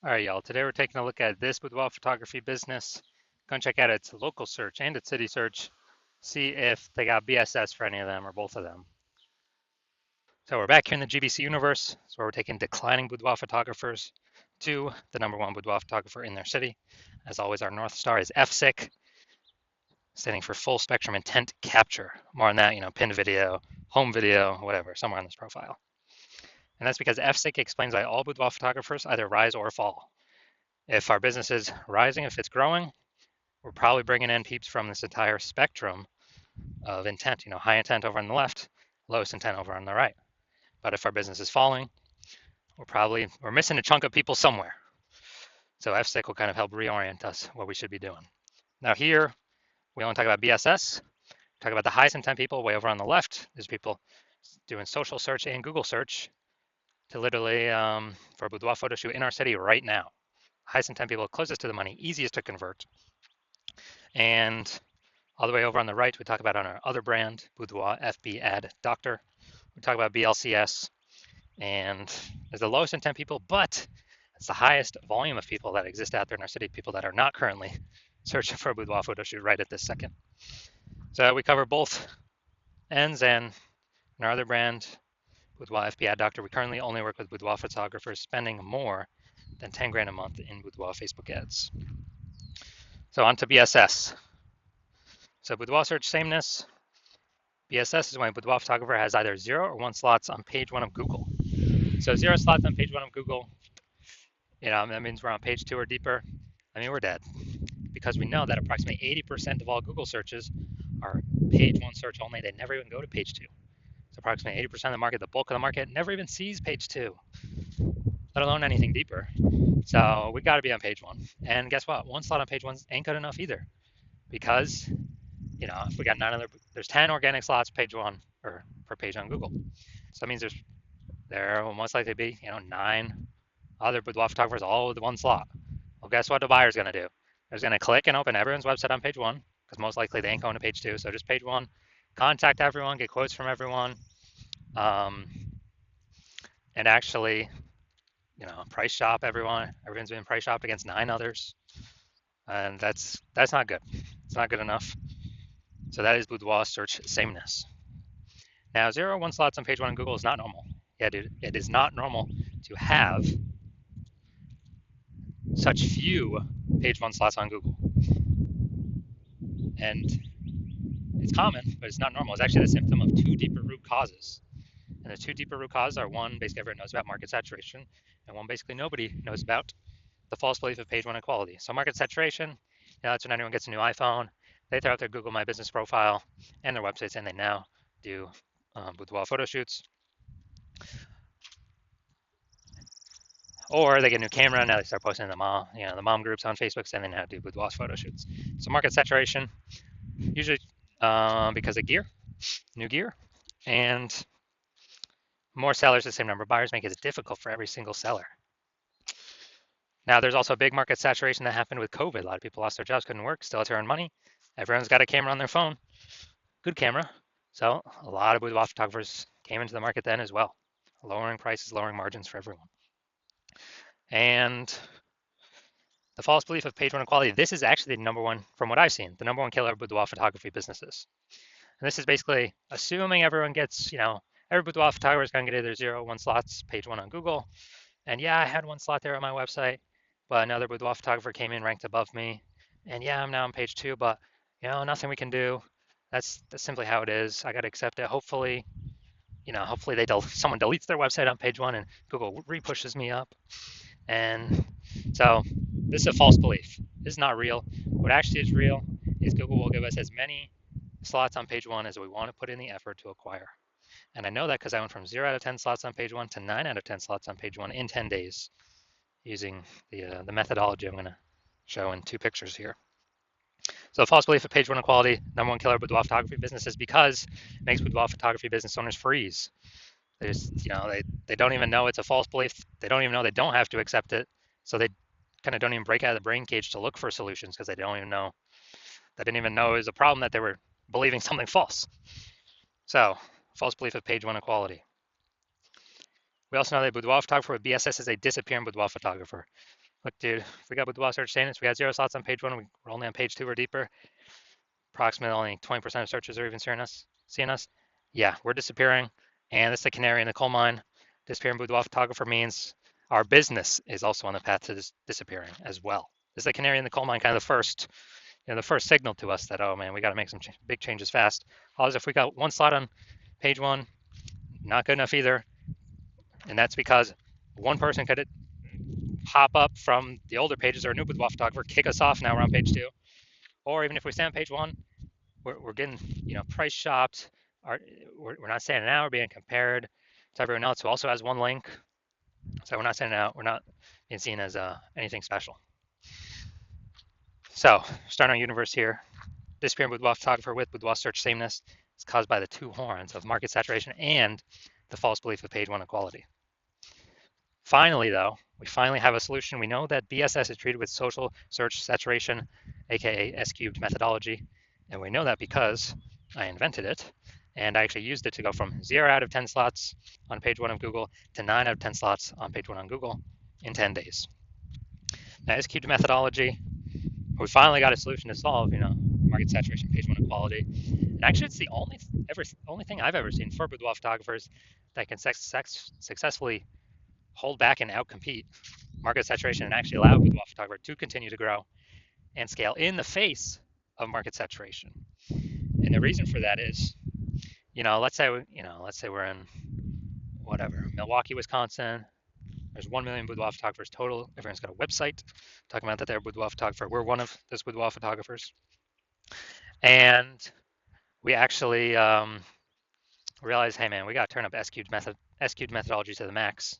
All right, y'all. Today we're taking a look at this boudoir photography business. Go and check out its local search and its city search. See if they got BSS for any of them or both of them. So we're back here in the GBC universe. So we're taking declining boudoir photographers to the number one boudoir photographer in their city. As always, our North Star is FSIC, standing for full spectrum intent capture. More on that, pinned video, home video, whatever, somewhere on this profile. And that's because FSIC explains why all boudoir photographers either rise or fall. If our business is rising, if it's growing, we're probably bringing in peeps from this entire spectrum of intent, high intent over on the left, lowest intent over on the right. But if our business is falling, we're missing a chunk of people somewhere. So FSIC will kind of help reorient us what we should be doing. Now here, we only talk about BSS, talk about the highest intent people way over on the left. There's people doing social search and Google search to literally for a boudoir photo shoot in our city right now. Highest intent people closest to the money, easiest to convert. And all the way over on the right, we talk about on our other brand, Boudoir FB Ad Doctor. We talk about BLCS, and there's the lowest intent people, but it's the highest volume of people that exist out there in our city, people that are not currently searching for a boudoir photo shoot right at this second. So we cover both ends, and in our other brand, Boudoir FB Ad Doctor, we currently only work with boudoir photographers spending more than 10 grand a month in boudoir Facebook ads. So on to BSS. So boudoir search sameness. BSS is when a boudoir photographer has either 0 or 1 slots on page 1 of Google. So 0 slots on page 1 of Google, that means we're on page 2 or deeper. We're dead, because we know that approximately 80% of all Google searches are page 1 search only. They never even go to page 2. So approximately 80% of the market, the bulk of the market, never even sees page 2, let alone anything deeper. So we got to be on page 1. And guess what? 1 slot on page 1 ain't good enough either, because if we got there's 10 organic slots page 1 or per page on Google. So that means there will most likely be 9 other boudoir photographers all with 1 slot. Well, guess what the buyer's going to do? They're going to click and open everyone's website on page 1, because most likely they ain't going to page 2. So just page 1, contact everyone, get quotes from everyone, and actually, price shop everyone. Everyone's been price shopped against 9 others, and that's not good. It's not good enough. So that is boudoir search sameness. Now, 0 or 1 slots on page 1 on Google is not normal. Yeah, dude, it is not normal to have such few page 1 slots on Google. And it's common, but it's not normal. It's actually the symptom of 2 deeper root causes. And the 2 deeper root causes are, one, basically everyone knows about market saturation, and one, basically nobody knows about the false belief of page 1 equality. So market saturation, that's when anyone gets a new iPhone, they throw out their Google My Business profile and their websites, and they now do boudoir photo shoots. Or they get a new camera, and now they start posting in the mom groups on Facebook, saying they now do boudoir photo shoots. So market saturation, usually because of new gear, and more sellers, the same number of buyers, make it difficult for every single seller. Now, there's also a big market saturation that happened with COVID. A lot of people lost their jobs, couldn't work, still had to earn money. Everyone's got a camera on their phone, good camera. So a lot of boudoir photographers came into the market then as well, lowering prices, lowering margins for everyone. And the false belief of page 1 equality, this is actually the number one, from what I've seen, the number one killer of boudoir photography businesses. And this is basically assuming everyone gets, every boudoir photographer is going to get either 0 or 1 slots, page 1 on Google. And yeah, I had 1 slot there on my website, but another boudoir photographer came in ranked above me. And yeah, I'm now on page 2, but nothing we can do. That's simply how it is. I got to accept it. Hopefully, someone deletes their website on page 1 and Google repushes me up. And so this is a false belief. This is not real. What actually is real is Google will give us as many slots on page 1 as we want to put in the effort to acquire. And I know that because I went from 0 out of 10 slots on page 1 to 9 out of 10 slots on page 1 in 10 days using the methodology I'm going to show in 2 pictures here. So the false belief of page 1 equality, number one killer of boudoir photography business, is because it makes boudoir photography business owners freeze. They don't even know it's a false belief. They don't even know they don't have to accept it. So they kind of don't even break out of the brain cage to look for solutions, because they didn't even know it was a problem, that they were believing something false. So false belief of page 1 equality. We also know that boudoir photographer with BSS is a disappearing boudoir photographer. Look, dude, if we got Boudoir search statements, we got 0 slots on page 1, we're only on page 2 or deeper. Approximately only 20% of searches are even seeing us. Yeah, we're disappearing. And this is the canary in the coal mine. Disappearing Boudoir photographer means our business is also on the path to disappearing as well. This is the canary in the coal mine, kind of the first signal to us that, oh man, we got to make some big changes fast. Otherwise, if we got one slot on page 1, not good enough either. And that's because one person could pop up from the older pages or a new Boudoir photographer, kick us off. Now we're on page 2. Or even if we stay on page 1, we're getting price shopped. We're not standing out. We're being compared to everyone else who also has one link. So we're not standing out. We're not being seen as anything special. So starting our universe here. Disappearing Boudoir photographer with Boudoir search sameness is caused by the two horns of market saturation and the false belief of page 1 equality. Finally, though, we finally have a solution. We know that BSS is treated with social search saturation, aka S-cubed methodology, and we know that because I invented it, and I actually used it to go from 0 out of 10 slots on page 1 of Google to 9 out of 10 slots on page 1 on Google in 10 days. Now, S-cubed methodology, we finally got a solution to solve, market saturation, page 1 equality. And actually, it's the only thing I've ever seen for boudoir photographers that can successfully hold back and outcompete market saturation and actually allow boudoir photographer to continue to grow and scale in the face of market saturation. And the reason for that is, let's say we're in Milwaukee, Wisconsin. There's 1 million boudoir photographers total. Everyone's got a website talking about that they're a boudoir photographer. We're one of those boudoir photographers. And we actually realize, hey man, we got to turn up S-cubed methodology to the max.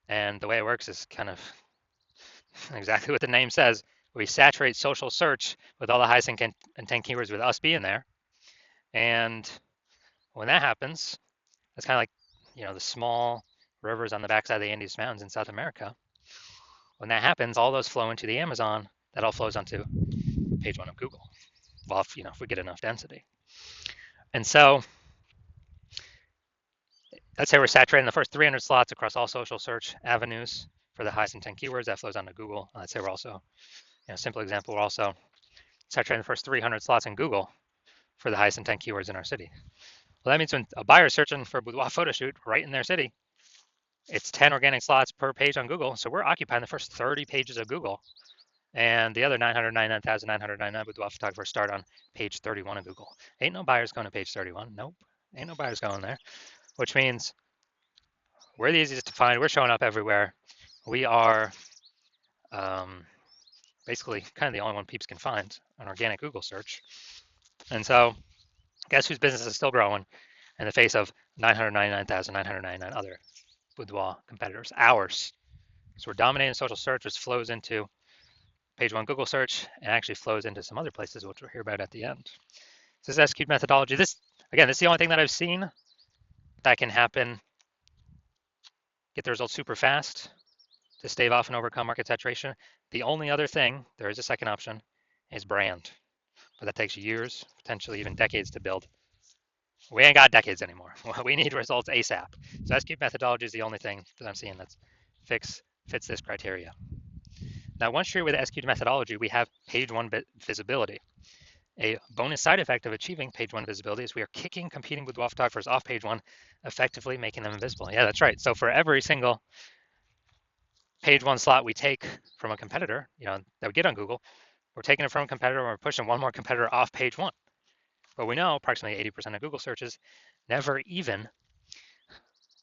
And the way it works is kind of exactly what the name says. We saturate social search with all the highest intent keywords with us being there. And when that happens, it's kind of like, the small rivers on the backside of the Andes Mountains in South America. When that happens, all those flow into the Amazon. That all flows onto page 1 of Google. Well, if we get enough density. And so let's say we're saturating the first 300 slots across all social search avenues for the highest intent keywords. That flows onto Google. Let's say we're also, simple example, we're also saturating the first 300 slots in Google for the highest intent keywords in our city. Well, that means when a buyer is searching for a boudoir photo shoot right in their city, it's 10 organic slots per page on Google. So we're occupying the first 30 pages of Google. And the other 999,999 boudoir photographers start on page 31 of Google. Ain't no buyers going to page 31. Nope. Ain't no buyers going there. Which means we're the easiest to find. We're showing up everywhere. We are basically kind of the only one peeps can find an organic Google search. And so guess whose business is still growing in the face of 999,999 other boudoir competitors? Ours. So we're dominating social search, which flows into page 1 Google search and actually flows into some other places, which we'll hear about at the end. This is S-cubed methodology. This is the only thing that I've seen that can happen, get the results super fast to stave off and overcome market saturation. The only other thing, there is a second option, is brand. But that takes years, potentially even decades to build. We ain't got decades anymore. We need results ASAP. So S-cubed methodology is the only thing that I'm seeing that fits this criteria. Now, once you're with S-cubed methodology, we have page 1 visibility. A bonus side effect of achieving page 1 visibility is we are kicking competing boudoir photographers off page 1, effectively making them invisible. Yeah, that's right. So for every single page 1 slot we take from a competitor, that we get on Google, we're taking it from a competitor and we're pushing one more competitor off page 1. But we know approximately 80% of Google searches never even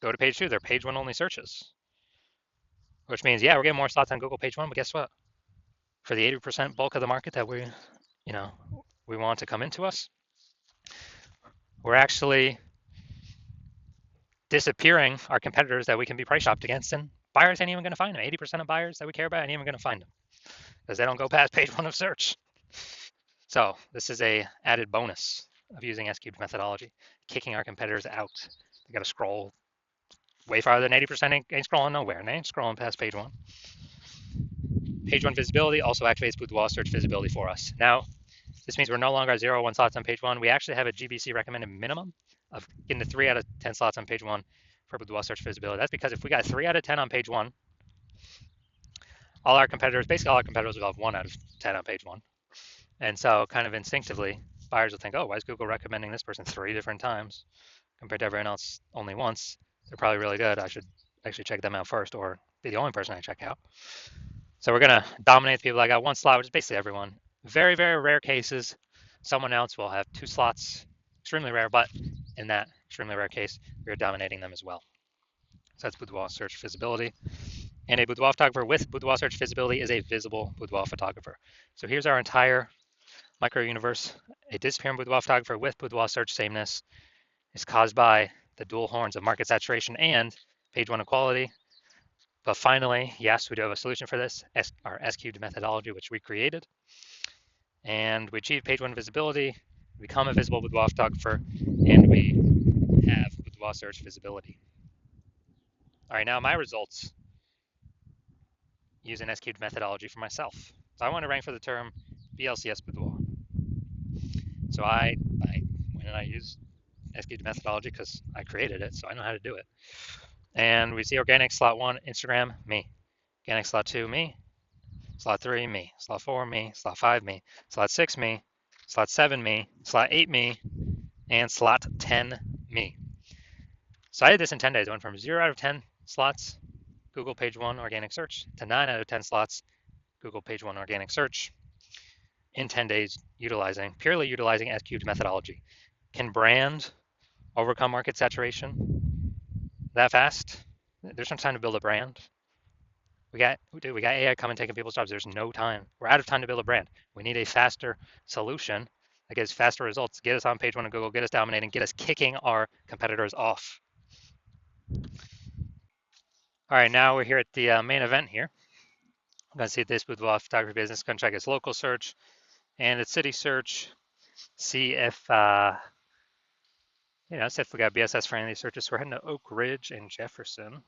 go to page 2. They're page 1 only searches. Which means, yeah, we're getting more slots on Google page 1, but guess what? For the 80% bulk of the market that we want to come into us, we're actually disappearing our competitors that we can be price shopped against, and buyers ain't even going to find them. 80% of buyers that we care about ain't even going to find them because they don't go past page 1 of search. So this is a added bonus of using S-cubed methodology, kicking our competitors out. They got to scroll way farther than 80%. Ain't scrolling nowhere, and they ain't scrolling past page 1. Page 1 visibility also activates boudoir search visibility for us. Now, this means we're no longer at 0 or 1 slots on page 1. We actually have a GBC recommended minimum of getting to 3 out of 10 slots on page 1 for boudoir search visibility. That's because if we got 3 out of 10 on page 1, all our competitors, basically all our competitors will have 1 out of 10 on page 1. And so kind of instinctively, buyers will think, oh, why is Google recommending this person 3 different times compared to everyone else only once? They're probably really good. I should actually check them out first or be the only person I check out. So we're going to dominate the people that got 1 slot, which is basically everyone. Very, very rare cases, someone else will have 2 slots. Extremely rare, but in that extremely rare case, we're dominating them as well. So that's boudoir search visibility. And a boudoir photographer with boudoir search visibility is a visible boudoir photographer. So here's our entire micro universe. A disappearing boudoir photographer with boudoir search sameness is caused by the dual horns of market saturation and page 1 equality. But finally, yes, we do have a solution for this, our S-cubed methodology, which we created. And we achieve page 1 visibility, become a visible boudoir photographer, and we have boudoir search visibility. All right, now my results use an S-cubed methodology for myself. So I want to rank for the term BLCS boudoir. So when I use S-cubed methodology because I created it, so I know how to do it. And we see organic slot 1, Instagram, me. Organic slot 2, me. Slot 3, me. Slot 4, me. Slot 5, me. Slot 6, me. Slot 7, me. Slot 8, me. And slot 10, me. So I did this in 10 days. I went from 0 out of 10 slots, Google page 1 organic search, to 9 out of 10 slots, Google page 1 organic search in 10 days, purely utilizing S-cubed methodology. Can brand overcome market saturation that fast? There's no time to build a brand. We got AI coming taking people's jobs. There's no time. We're out of time to build a brand. We need a faster solution that gives faster results, get us on page 1 of Google, get us dominating, get us kicking our competitors off. All right, now we're here at the main event here. I'm going to see this boudoir photography business. Going to check its local search and its city search. See if see if we got BSS friendly searches. So we're heading to Oak Ridge and Jefferson. All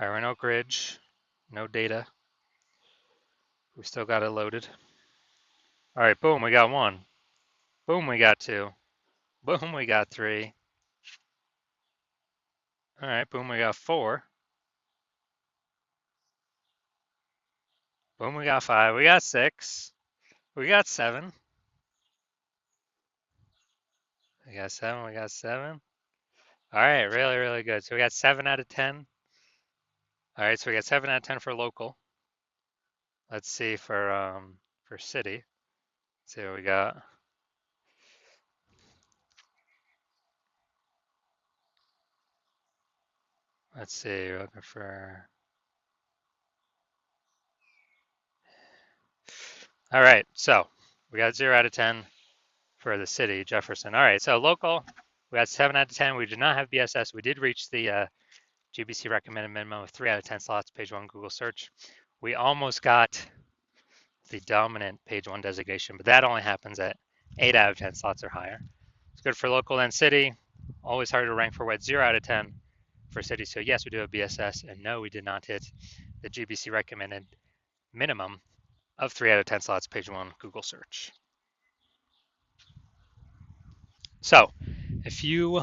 right, we're in Oak Ridge. No data. We still got it loaded. All right, boom, we got 1. Boom, we got 2. Boom, we got 3. All right, boom, we got 4. Boom, we got 5. We got 6. We got 7. We got 7. We got 7. All right, really, really good. So we got 7 out of 10. All right, so we got 7 out of 10 for local. Let's see for city. Let's see what we got. Let's see, we're looking for. All right, so we got 0 out of 10 for the city, Jefferson. All right, so local, we got 7 out of 10. We did not have BSS. We did reach the GBC recommended minimum of 3 out of 10 slots, page 1 Google search. We almost got the dominant page 1 designation, but that only happens at 8 out of 10 slots or higher. It's good for local and city. Always hard to rank for what 0 out of 10 for city. So yes, we do have BSS, and no, we did not hit the GBC recommended minimum of 3 out of 10 slots, page 1 Google search. So if you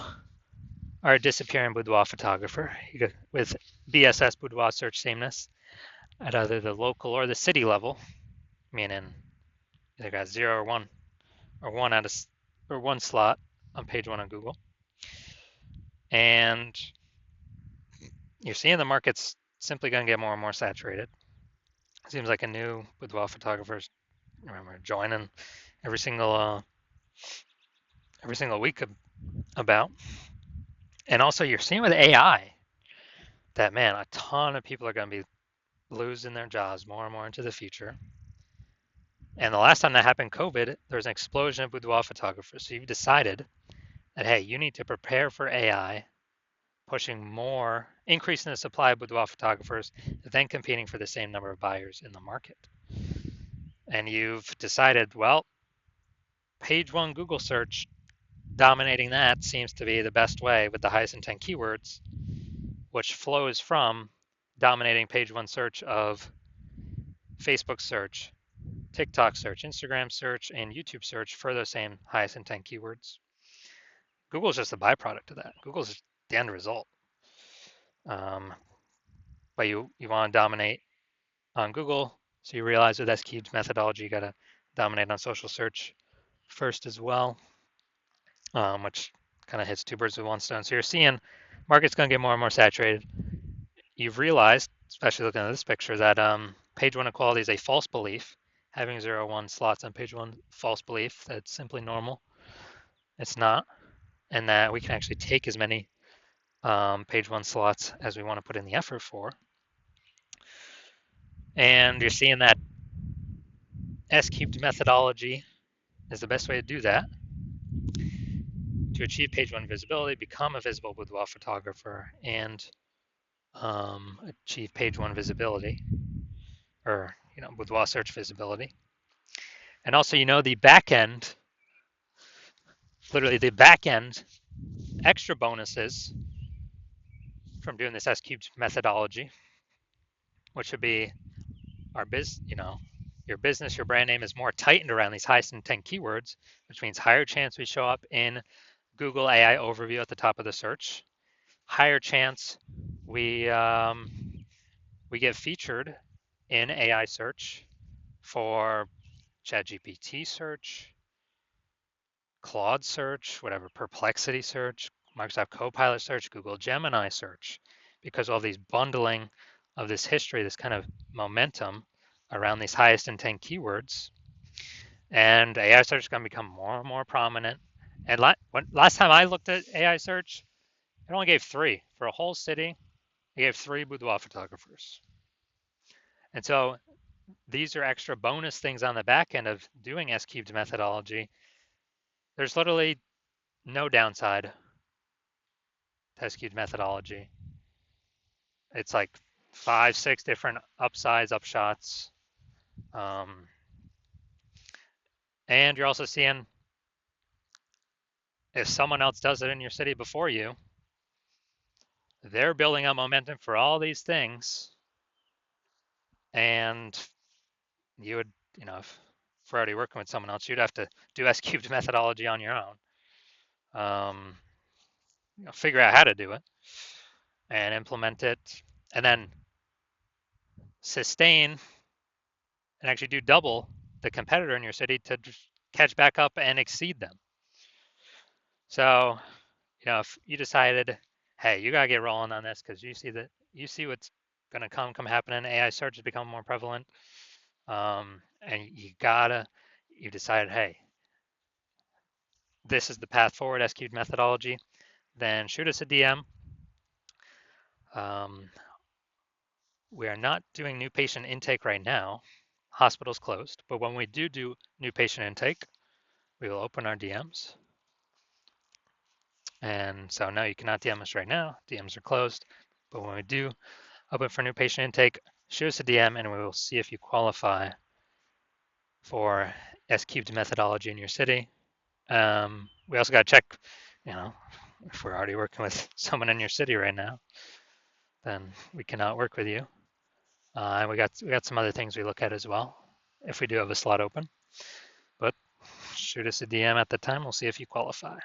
are a disappearing boudoir photographer with BSS boudoir search sameness at either the local or the city level, meaning either got 0 or 1 or 1 slot on page 1 on Google, and you're seeing the market's simply going to get more and more saturated. It seems like a new boudoir photographers joining every single week about. And also you're seeing with AI that, man, a ton of people are going to be losing their jobs more and more into the future. And the last time that happened, COVID, there was an explosion of boudoir photographers. So you've decided that, hey, you need to prepare for AI, increasing the supply of boudoir photographers, then competing for the same number of buyers in the market. And you've decided, well, page 1 Google search, dominating that seems to be the best way with the highest intent keywords, which flows from dominating page 1 search of Facebook search, TikTok search, Instagram search, and YouTube search for those same highest intent keywords. Google's just a byproduct of that. Google's the end result. but you want to dominate on Google. So you realize with S-cubed methodology, you got to dominate on social search first as well, which kind of hits two birds with one stone. So you're seeing market's going to get more and more saturated. You've realized, especially looking at this picture, that page one equality is a false belief. Having 0, 1 slots on page one, false belief. That's simply normal. It's not, and that we can actually take as many page one slots as we want to put in the effort for. And you're seeing that S-cubed methodology is the best way to do that. To achieve page one visibility, become a visible boudoir photographer, and achieve page one visibility, or boudoir search visibility. And also, the back end, literally the back end extra bonuses from doing this S-cubed methodology, which would be our your business, your brand name is more tightened around these highest intent keywords, which means higher chance we show up in Google AI overview at the top of the search, higher chance we get featured in AI search for ChatGPT search, Claude search, whatever, Perplexity search, Microsoft Copilot search, Google Gemini search, because all these bundling of this history, this kind of momentum around these highest intent keywords. And AI search is going to become more and more prominent. And last time I looked at AI search, it only gave 3 for a whole city. It gave 3 boudoir photographers. And so these are extra bonus things on the back end of doing S-cubed methodology. There's literally no downside to S-cubed methodology. It's like 5, 6 different upsides, upshots. And you're also seeing if someone else does it in your city before you, they're building up momentum for all these things. And you would, if we're already working with someone else, you'd have to do S-cubed methodology on your own. Figure out how to do it and implement it, and then sustain and actually do double the competitor in your city to catch back up and exceed them. So, if you decided, hey, you gotta get rolling on this because you see what's gonna come happening. AI search has become more prevalent, and you decided, hey, this is the path forward, S-cubed methodology. Then shoot us a DM. We are not doing new patient intake right now. Hospital's closed, but when we do new patient intake, we will open our DMs. And so no, you cannot DM us right now. DMs are closed, but when we do open for new patient intake, shoot us a DM and we will see if you qualify for S-cubed methodology in your city. We also got to check, if we're already working with someone in your city right now, then we cannot work with you. And we got some other things we look at as well if we do have a slot open. But shoot us a DM at the time. We'll see if you qualify.